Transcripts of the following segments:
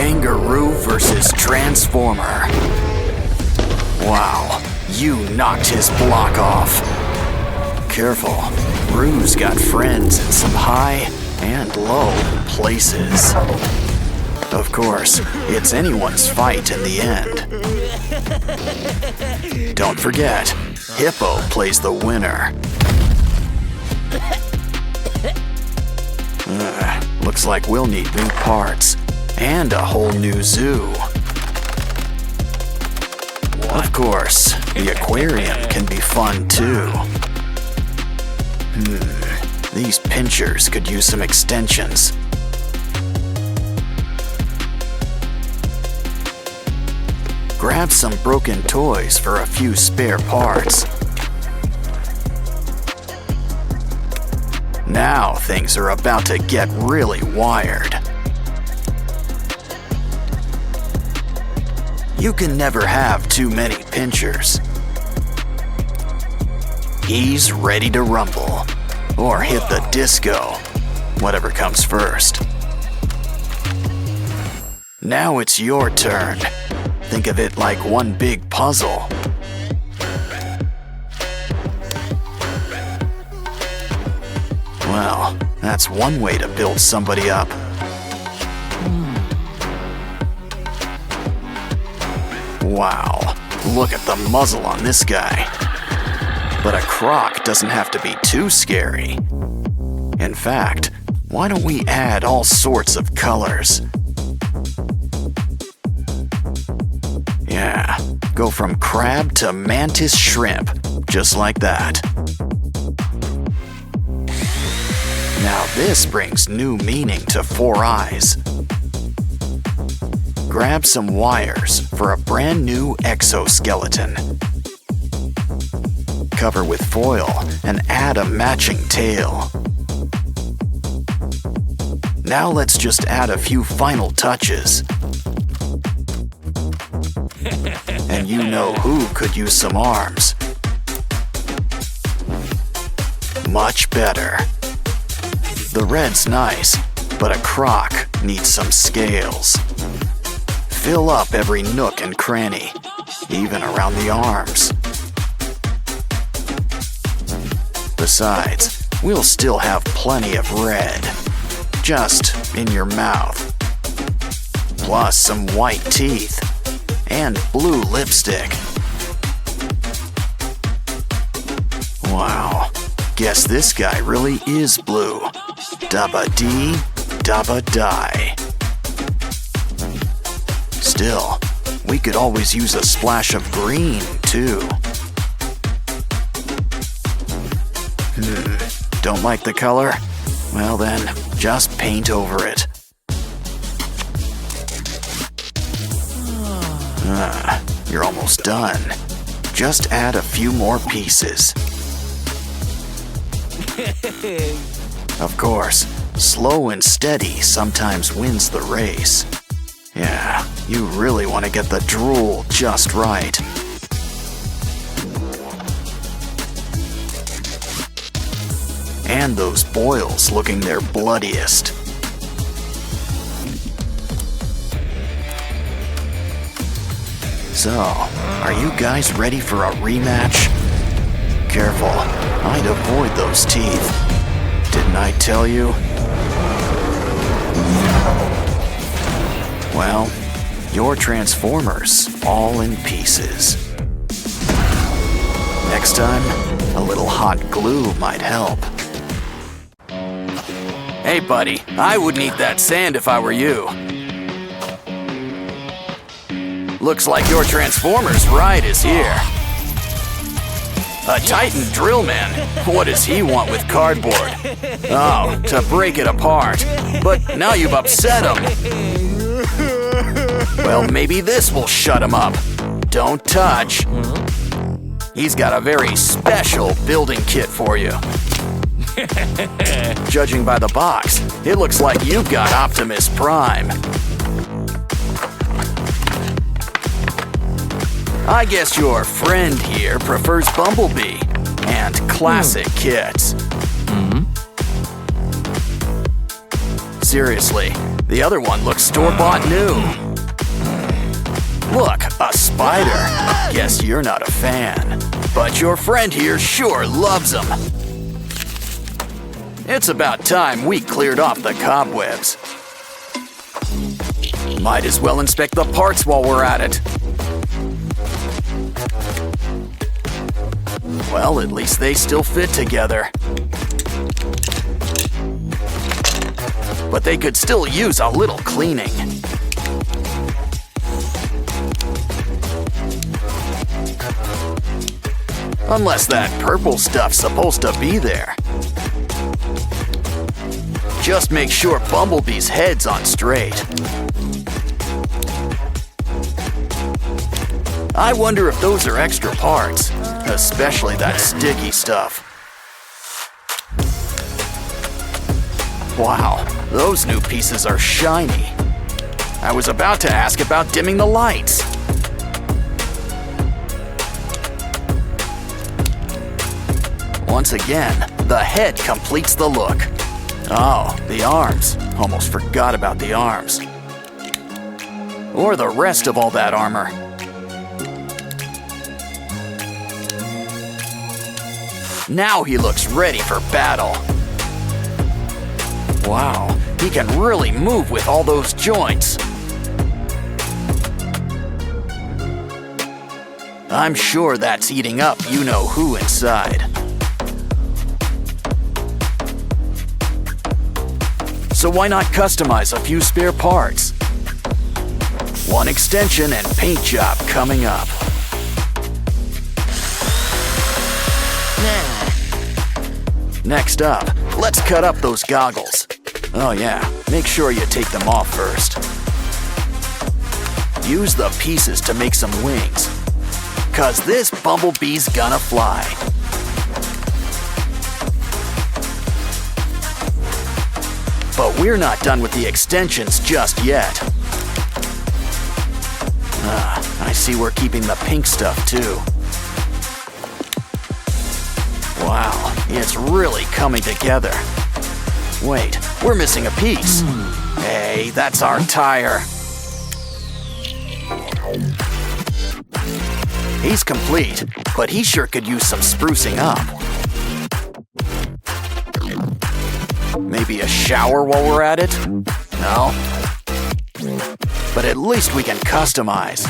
Kangaroo versus Transformer. Wow, you knocked his block off. Careful, Roo's got friends in some high and low places. Of course, it's anyone's fight in the end. Don't forget, Hippo plays the winner. Looks like we'll need new parts and a whole new zoo. Of course, the aquarium can be fun too. These pinchers could use some extensions. Grab some broken toys for a few spare parts. Now things are about to get really wired. You can never have too many pinchers. He's ready to rumble, or hit the disco, whatever comes first. Now it's your turn. Think of it like one big puzzle. Well, that's one way to build somebody up. Wow, look at the muzzle on this guy. But a croc doesn't have to be too scary. In fact, why don't we add all sorts of colors? Yeah, go from crab to mantis shrimp, just like that. Now this brings new meaning to Four Eyes. Grab some wires for a brand new exoskeleton. Cover with foil and add a matching tail. Now let's just add a few final touches. And you know who could use some arms. Much better. The red's nice, but a croc needs some scales. Fill up every nook and cranny, even around the arms. Besides, we'll still have plenty of red, just in your mouth. Plus some white teeth and blue lipstick. Wow, guess this guy really is blue. Dabba-dee, dabba-die. Still, we could always use a splash of green, too. Don't like the color? Well then, just paint over it. You're almost done. Just add a few more pieces. Of course, slow and steady sometimes wins the race. Yeah, you really want to get the drool just right. And those boils looking their bloodiest. So, are you guys ready for a rematch? Careful, I'd avoid those teeth. Didn't I tell you? Well, your Transformers all in pieces. Next time, a little hot glue might help. Hey buddy, I wouldn't eat that sand if I were you. Looks like your Transformers ride is here. A Titan drill man? What does he want with cardboard? Oh, to break it apart. But now you've upset him. Well, maybe this will shut him up. Don't touch. He's got a very special building kit for you. Judging by the box, it looks like you've got Optimus Prime. I guess your friend here prefers Bumblebee and classic kits. seriously, the other one looks store-bought new. Look, a spider. Guess you're not a fan. But your friend here sure loves them. It's about time we cleared off the cobwebs. Might as well inspect the parts while we're at it. Well, at least they still fit together. But they could still use a little cleaning. Unless that purple stuff's supposed to be there. Just make sure Bumblebee's head's on straight. I wonder if those are extra parts, especially that sticky stuff. Wow, those new pieces are shiny. I was about to ask about dimming the lights. Once again, the head completes the look. Oh, the arms. Almost forgot about the arms. Or the rest of all that armor. Now he looks ready for battle. Wow, he can really move with all those joints. I'm sure that's eating up you-know-who inside. So why not customize a few spare parts? One extension and paint job coming up. Next up, let's cut up those goggles. Oh yeah, make sure you take them off first. Use the pieces to make some wings, 'cause this Bumblebee's gonna fly. But we're not done with the extensions just yet. I see we're keeping the pink stuff too. Wow, it's really coming together. Wait, we're missing a piece. Hey, that's our tire. He's complete, but he sure could use some sprucing up. Maybe a shower while we're at it? No? But at least we can customize.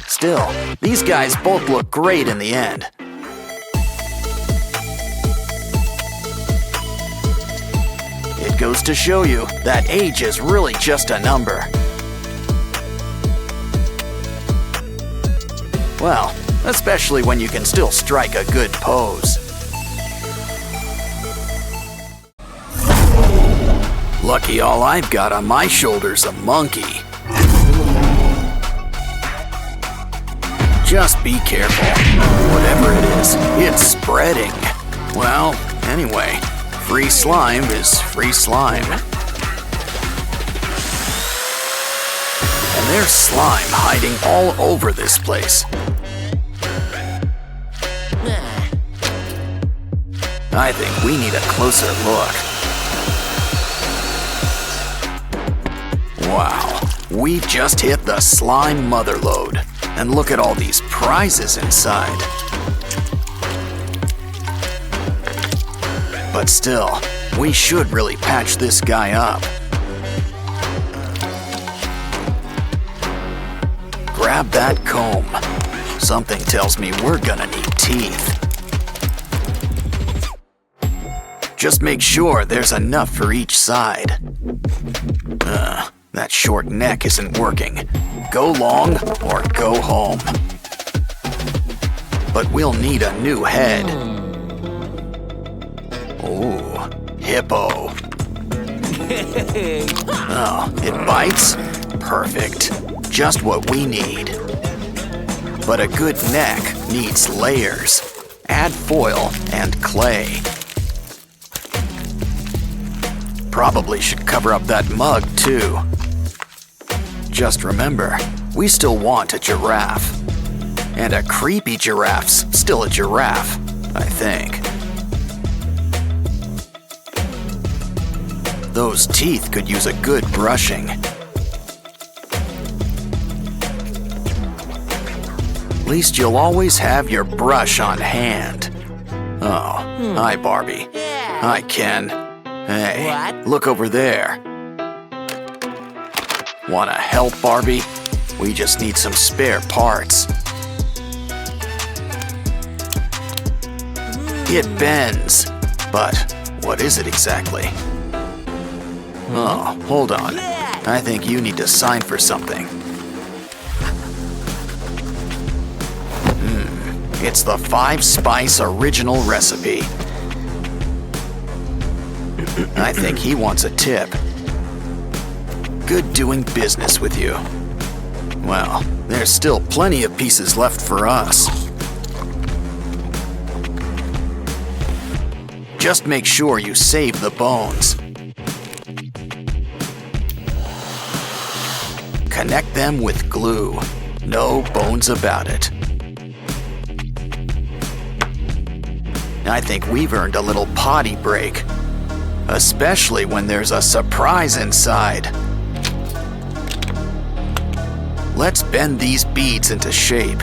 Still, these guys both look great in the end. It goes to show you that age is really just a number. Well, especially when you can still strike a good pose. Lucky all I've got on my shoulder's a monkey. Just be careful. Whatever it is, it's spreading. Well, anyway, free slime is free slime. And there's slime hiding all over this place. I think we need a closer look. Wow, we've just hit the slime motherlode. And look at all these prizes inside. But still, we should really patch this guy up. Grab that comb. Something tells me we're gonna need teeth. Just make sure there's enough for each side. That short neck isn't working. Go long or go home. But we'll need a new head. Ooh, hippo. Oh, it bites? Perfect. Just what we need. But a good neck needs layers. Add foil and clay. Probably should cover up that mug too. Just remember, we still want a giraffe. And a creepy giraffe's still a giraffe, I think. those teeth could use a good brushing. At least you'll always have your brush on hand. Oh, hi, Barbie. Hi, Ken. Hey, look over there. Wanna help, Barbie? We just need some spare parts. It bends, but what is it exactly? Oh, hold on. I think you need to sign for something. It's the 5-spice original recipe. I think he wants a tip. Good doing business with you. Well, there's still plenty of pieces left for us. Just make sure you save the bones. Connect them with glue. No bones about it. I think we've earned a little potty break. Especially when there's a surprise inside. Let's bend these beads into shape.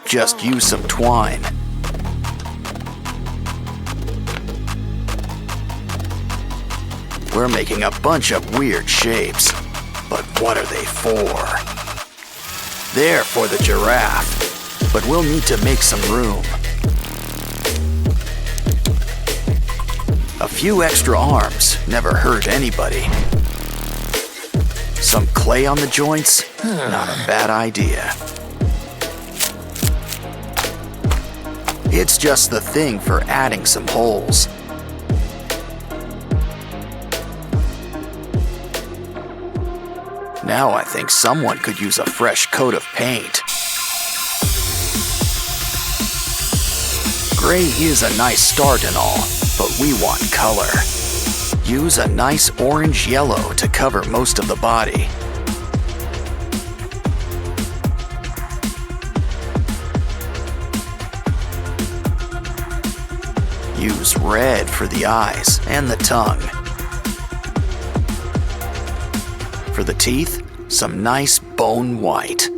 Just use some twine. We're making a bunch of weird shapes, but what are they for? They're for the giraffe, but we'll need to make some room. A few extra arms never hurt anybody. Some clay on the joints? Not a bad idea. It's just the thing for adding some holes. Now I think someone could use a fresh coat of paint. Gray is a nice start and all, but we want color. Use a nice orange-yellow to cover most of the body. Use red for the eyes and the tongue. For the teeth, some nice bone white.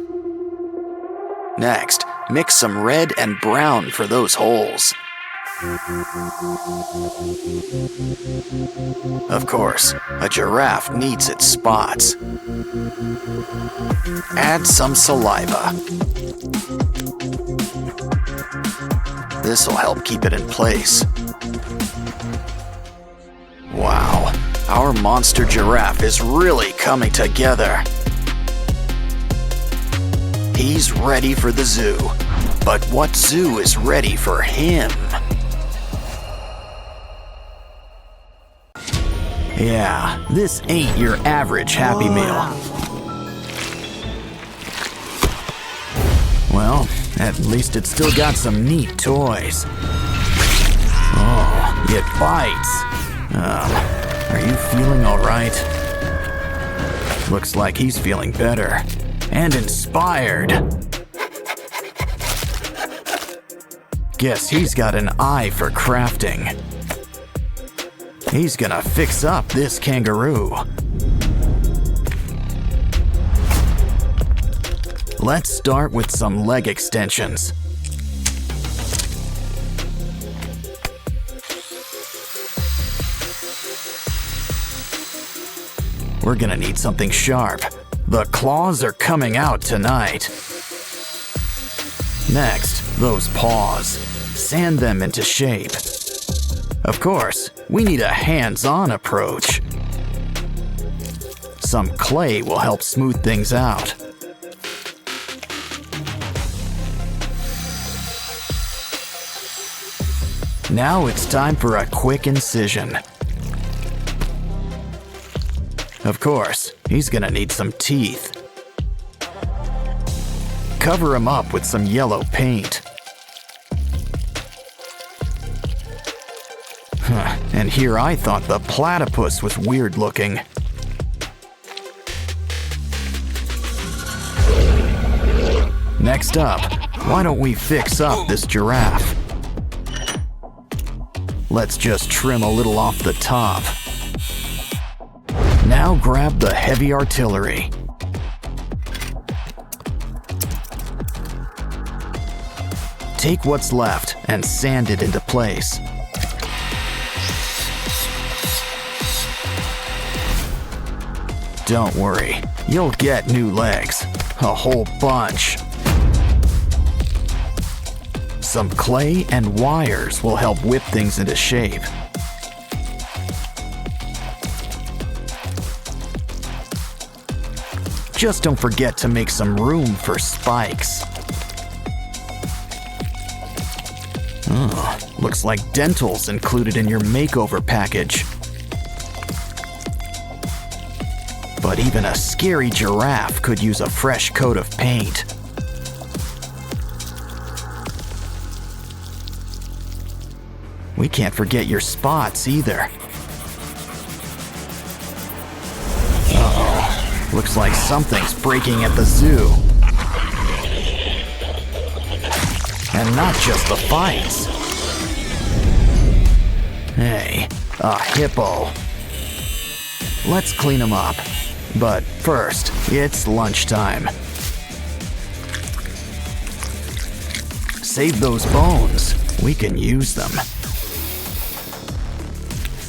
Next, mix some red and brown for those holes. Of course, a giraffe needs its spots. Add some saliva. This'll help keep it in place. Wow, our monster giraffe is really coming together. He's ready for the zoo, but what zoo is ready for him? Yeah, this ain't your average Happy Meal. Well, at least it's still got some neat toys. Oh, it bites. Are you feeling all right? Looks like he's feeling better and inspired. Guess he's got an eye for crafting. He's gonna fix up this kangaroo. Let's start with some leg extensions. We're gonna need something sharp. The claws are coming out tonight. Next, those paws. Sand them into shape. Of course, we need a hands-on approach. Some clay will help smooth things out. Now it's time for a quick incision. Of course, he's gonna need some teeth. Cover him up with some yellow paint. And here I thought the platypus was weird looking. Next up, why don't we fix up this giraffe? Let's just trim a little off the top. Now grab the heavy artillery. Take what's left and sand it into place. Don't worry, you'll get new legs. A whole bunch. Some clay and wires will help whip things into shape. Just don't forget to make some room for spikes. Oh, looks like dental's included in your makeover package. But even a scary giraffe could use a fresh coat of paint. We can't forget your spots either. Uh-oh, looks like something's breaking at the zoo. And not just the fights. Hey, a hippo. Let's clean him up. But first, it's lunchtime. Save those bones. We can use them.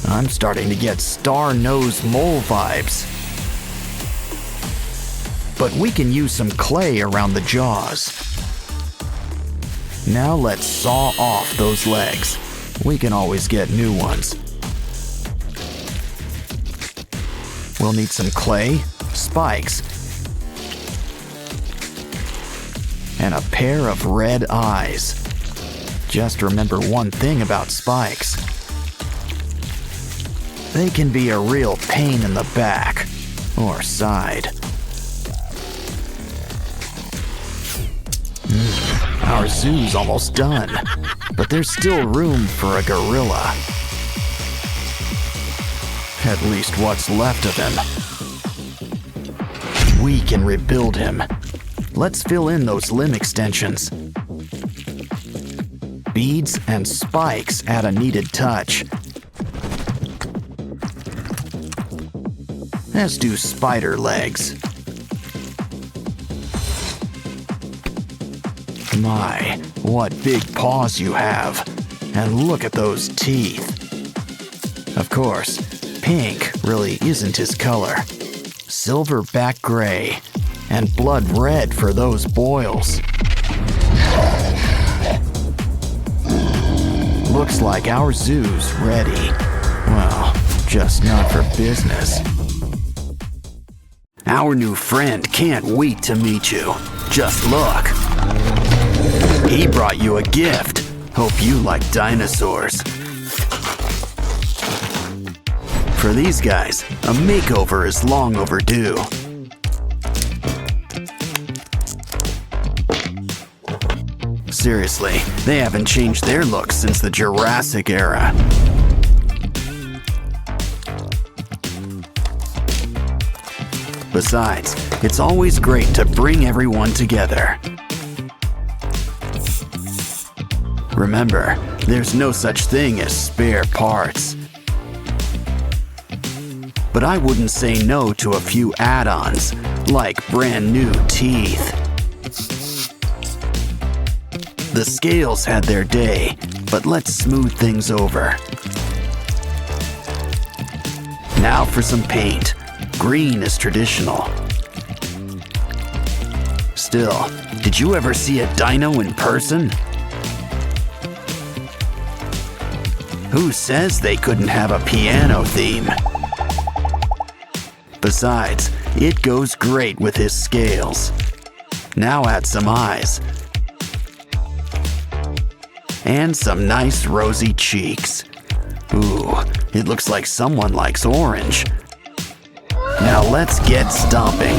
I'm starting to get star-nosed mole vibes. But we can use some clay around the jaws. Now let's saw off those legs. We can always get new ones. We'll need some clay, spikes, and a pair of red eyes. Just remember one thing about spikes. They can be a real pain in the back or side. Our zoo's almost done, but there's still room for a gorilla. At least what's left of him. We can rebuild him. Let's fill in those limb extensions. Beads and spikes add a needed touch. As do spider legs. My, what big paws you have. And look at those teeth. Of course, pink really isn't his color. Silverback gray and blood red for those boils. Looks like our zoo's ready. Well, just not for business. Our new friend can't wait to meet you. Just look. He brought you a gift. Hope you like dinosaurs. For these guys, a makeover is long overdue. Seriously, they haven't changed their looks since the Jurassic era. Besides, it's always great to bring everyone together. Remember, there's no such thing as spare parts. But I wouldn't say no to a few add-ons, like brand new teeth. The scales had their day, but let's smooth things over. Now for some paint. Green is traditional. Still, did you ever see a dino in person? Who says they couldn't have a piano theme? Besides, it goes great with his scales. Now add some eyes. And some nice rosy cheeks. Ooh, it looks like someone likes orange. Now let's get stomping.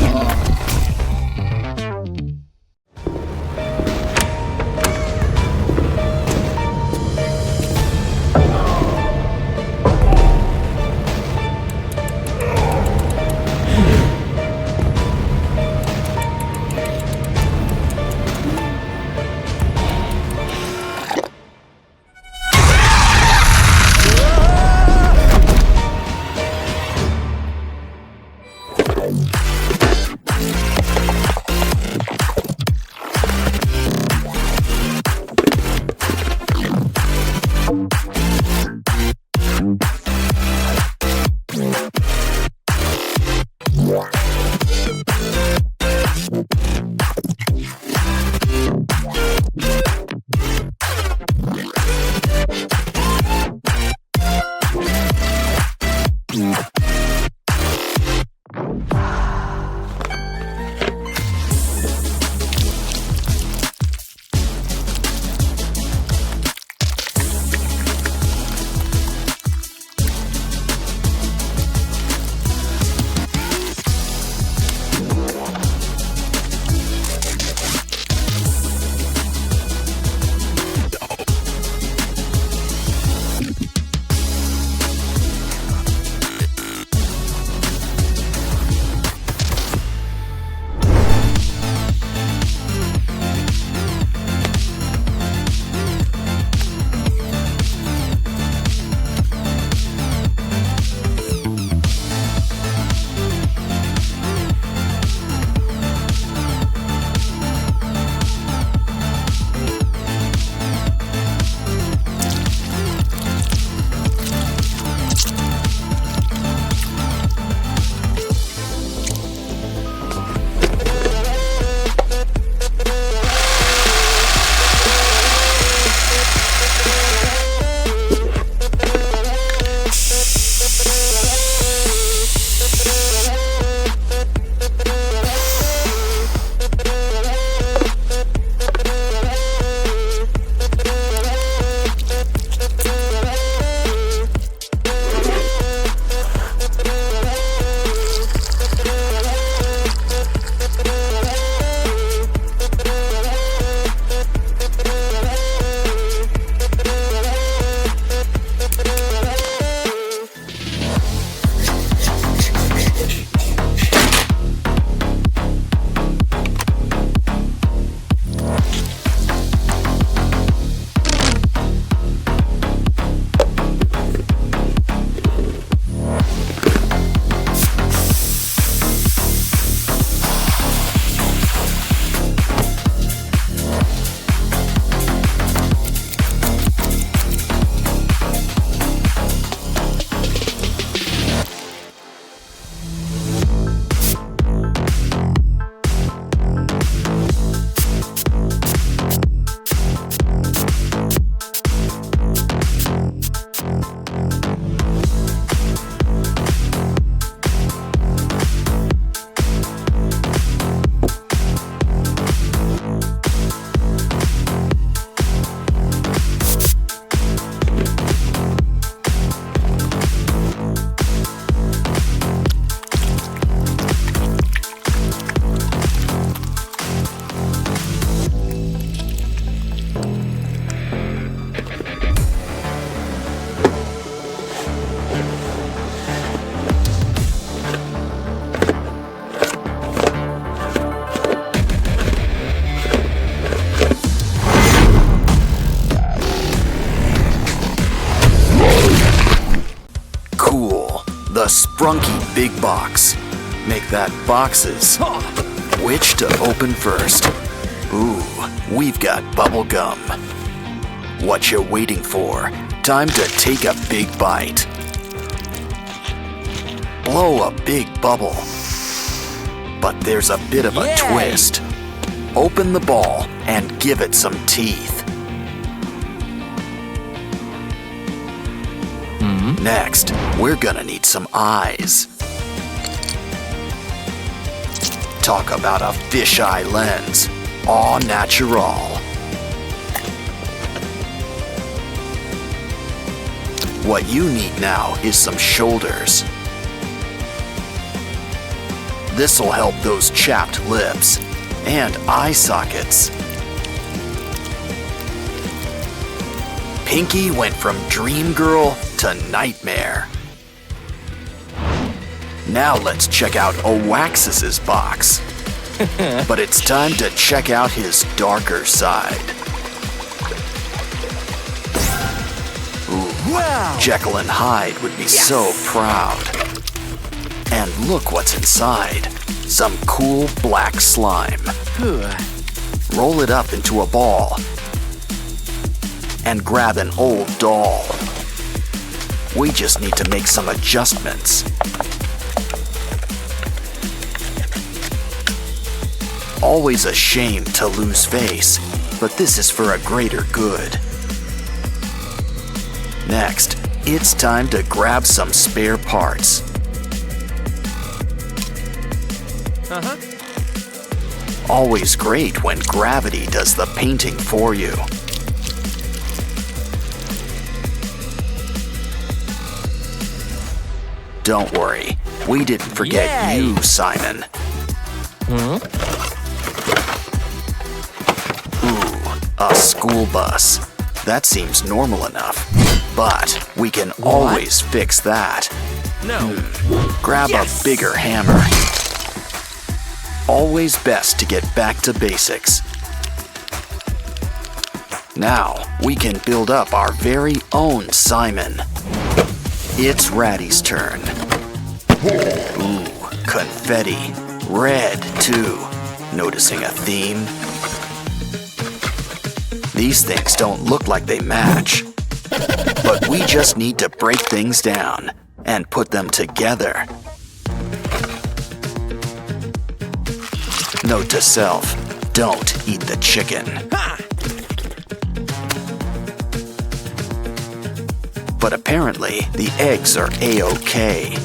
The Sprunky Big Box. Make that boxes. Which to open first? Ooh, we've got bubble gum. What you waiting for? Time to take a big bite. Blow a big bubble. But there's a bit of a twist. Open the ball and give it some teeth. Next, we're gonna need some eyes. Talk about a fisheye lens. Au natural. What you need now is some shoulders. This'll help those chapped lips. And eye sockets. Pinky went from dream girl to nightmare. Now let's check out Oaxis's box. But it's time to check out his darker side. Ooh, wow. Jekyll and Hyde would be so proud. And look what's inside. Some cool black slime. Roll it up into a ball. And grab an old doll. We just need to make some adjustments. Always a shame to lose face, but this is for a greater good. Next, it's time to grab some spare parts. Always great when gravity does the painting for you. Don't worry, we didn't forget you, Simon. Ooh, a school bus. That seems normal enough, but we can always fix that. Grab a bigger hammer. Always best to get back to basics. Now, we can build up our very own Simon. It's Ratty's turn. Ooh, confetti. Red, too. Noticing a theme? These things don't look like they match. But we just need to break things down and put them together. Note to self, don't eat the chicken. But apparently, the eggs are A-OK.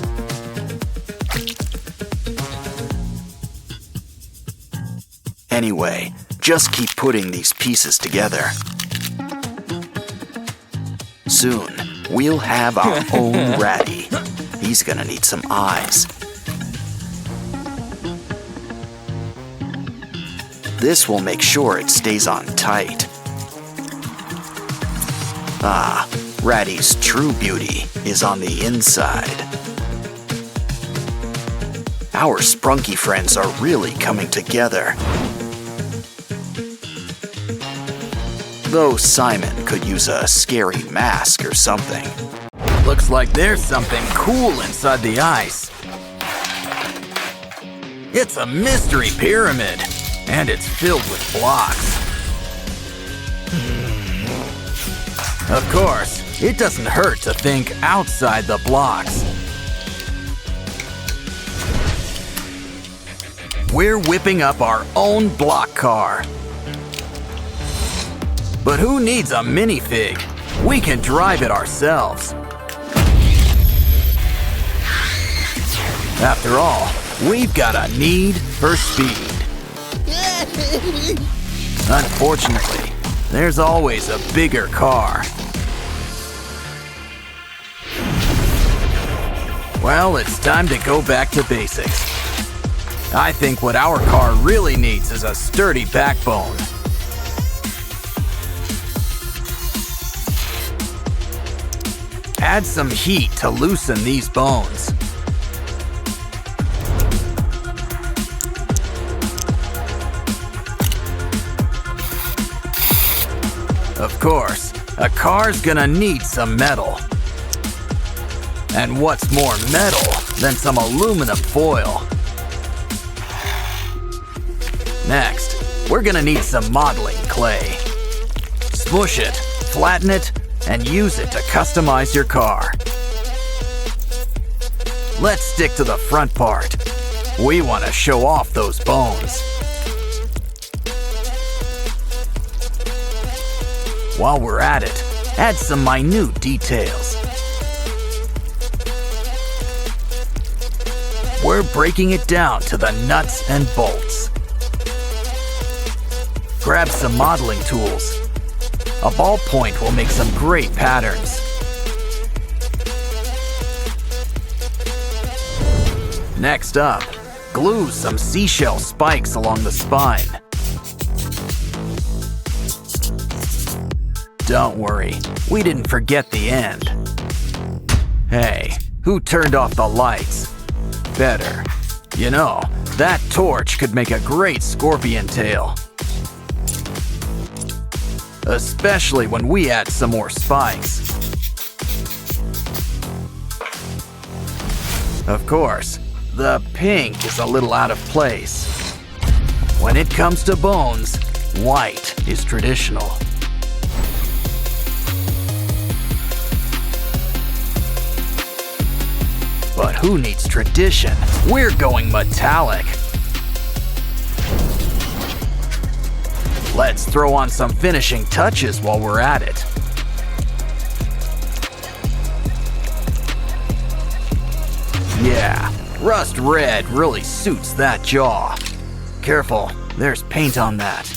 Anyway, just keep putting these pieces together. Soon, we'll have our own Ratty. He's gonna need some eyes. This will make sure it stays on tight. Ah, Ratty's true beauty is on the inside. Our sprunky friends are really coming together. Though Simon could use a scary mask or something. Looks like there's something cool inside the ice. It's a mystery pyramid, and it's filled with blocks. Of course, it doesn't hurt to think outside the blocks. We're whipping up our own block car. But who needs a minifig? We can drive it ourselves. After all, we've got a need for speed. Unfortunately, there's always a bigger car. Well, it's time to go back to basics. I think what our car really needs is a sturdy backbone. Add some heat to loosen these bones. Of course, a car's gonna need some metal. And what's more metal than some aluminum foil? Next, we're gonna need some modeling clay. Smush it, flatten it, and use it to customize your car. Let's stick to the front part. We want to show off those bones. While we're at it, add some minute details. We're breaking it down to the nuts and bolts. Grab some modeling tools. A ballpoint will make some great patterns. Next up, glue some seashell spikes along the spine. Don't worry, we didn't forget the end. Hey, who turned off the lights? Better. You know, that torch could make a great scorpion tail. Especially when we add some more spikes. Of course, the pink is a little out of place. When it comes to bones, white is traditional. But who needs tradition? We're going metallic. Let's throw on some finishing touches while we're at it. Yeah, rust red really suits that jaw. Careful, there's paint on that.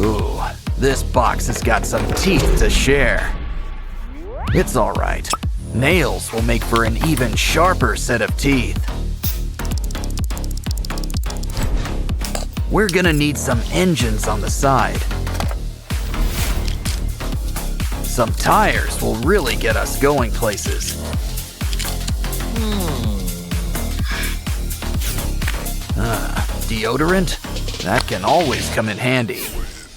Ooh, this box has got some teeth to share. It's alright. Nails will make for an even sharper set of teeth. We're gonna need some engines on the side. Some tires will really get us going places. Deodorant? That can always come in handy,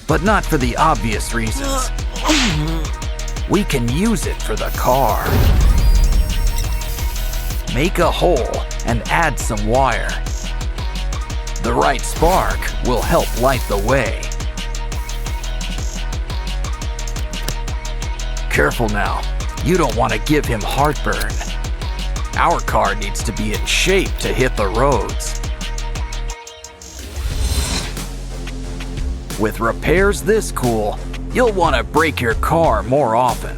but not for the obvious reasons. We can use it for the car. Make a hole and add some wire. The right spark will help light the way. Careful now, you don't want to give him heartburn. Our car needs to be in shape to hit the roads. With repairs this cool, you'll want to break your car more often.